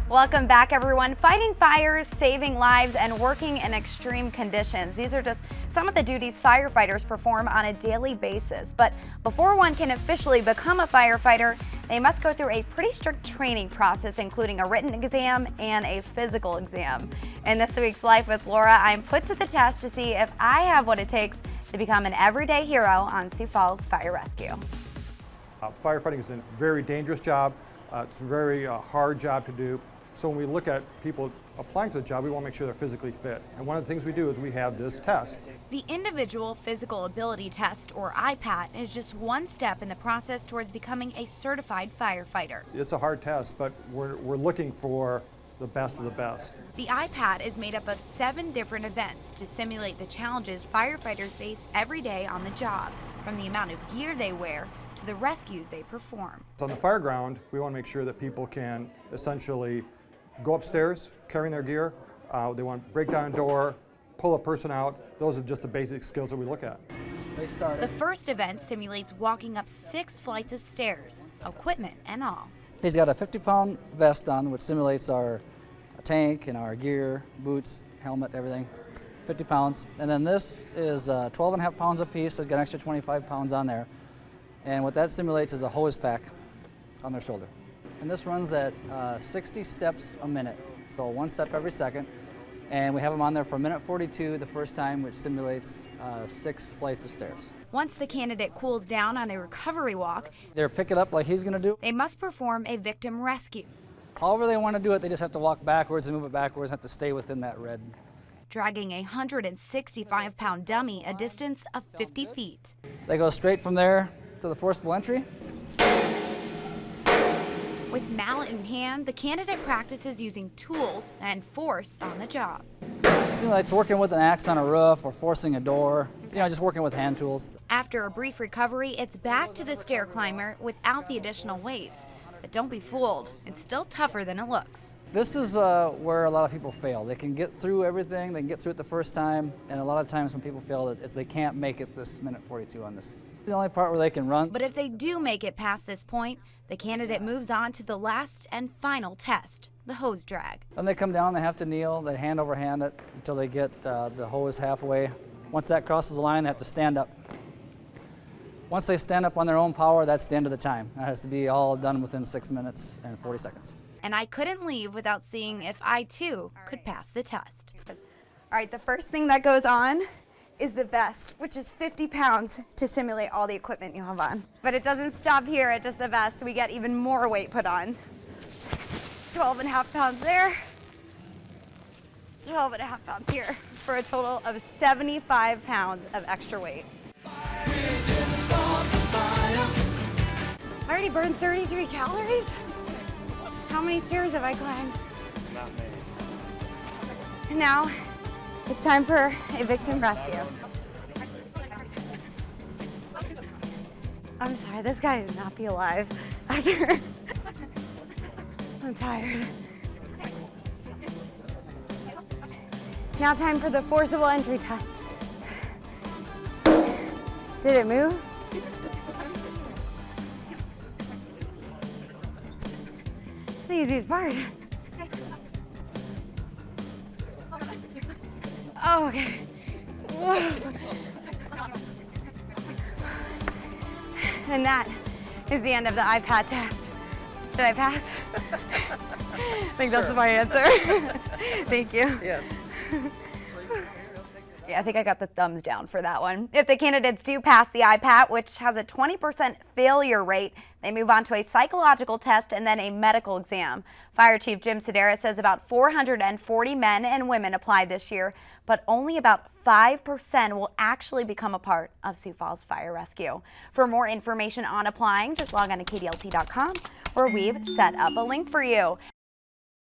Welcome back, everyone. Fighting fires, saving lives, and working in extreme conditions. These are just some of the duties firefighters perform on a daily basis. But before one can officially become a firefighter, they must go through a pretty strict training process, including a written exam and a physical exam. In this week's Life with Laura, I'm put to the test to see if I have what it takes to become an everyday hero on Sioux Falls Fire Rescue. Firefighting is a very dangerous job. It's a very hard job to do. So when we look at people applying for the job, we want to make sure they're physically fit. And one of the things we do is we have this test. The Individual Physical Ability Test, or IPAT, is just one step in the process towards becoming a certified firefighter. It's a hard test, but we're looking for the best of the best. The IPAT is made up of 7 different events to simulate the challenges firefighters face every day on the job, from the amount of gear they wear to the rescues they perform. So on the fire ground, we want to make sure that people can essentially go upstairs carrying their gear. They want to break down a door, pull a person out. Those are just the basic skills that we look at. The first event simulates walking up 6 flights of stairs, equipment and all. He's got a 50-pound vest on, which simulates our tank and our gear, boots, helmet, everything. 50 pounds. And then this is 12.5 pounds a piece, so he's got an extra 25 pounds on there. And what that simulates is a hose pack on their shoulder. And this runs at 60 steps a minute, so 1 step every second. And we have them on there for a minute 42 the first time, which simulates 6 flights of stairs. Once the candidate cools down on a recovery walk, they're pick it up like he's gonna do. They must perform a victim rescue. However they want to do it, they just have to walk backwards and move it backwards, have to stay within that red. Dragging a 165-pound dummy a distance of 50 feet. They go straight from there to the forcible entry. With mallet in hand, the candidate practices using tools and force on the job. It seems like it's working with an axe on a roof or forcing a door, just working with hand tools. After a brief recovery, it's back to the stair climber without the additional weights. But don't be fooled, it's still tougher than it looks. This is where a lot of people fail. They can get through everything, they can get through it the first time, and a lot of times when people fail, it's they can't make it this minute 42 on this. It's the only part where they can run. But if they do make it past this point, the candidate moves on to the last and final test, the hose drag. When they come down, they have to kneel, they hand over hand it until they get the hose halfway. Once that crosses the line, they have to stand up. Once they stand up on their own power, that's the end of the time. That has to be all done within 6 minutes and 40 seconds. And I couldn't leave without seeing if I too could pass the test. All right, the first thing that goes on is the vest, which is 50 pounds to simulate all the equipment you have on. But it doesn't stop here at just the vest. We get even more weight put on. 12.5 pounds there, 12.5 pounds here, for a total of 75 pounds of extra weight. I already burned 33 calories? How many stairs have I climbed? Not many. And now, it's time for a victim rescue. I'm sorry, this guy would not be alive after. I'm tired. Now time for the forcible entry test. Did it move? It's the easiest part. Oh, okay. Whoa. And that is the end of the IPAT test. Did I pass? I think that's my answer. Thank you. Yes. Yeah, I think I got the thumbs down for that one. If the candidates do pass the IPAT, which has a 20% failure rate, they move on to a psychological test and then a medical exam. Fire Chief Jim Sedaris says about 440 men and women applied this year, but only about 5% will actually become a part of Sioux Falls Fire Rescue. For more information on applying, just log on to KDLT.com, where we've set up a link for you.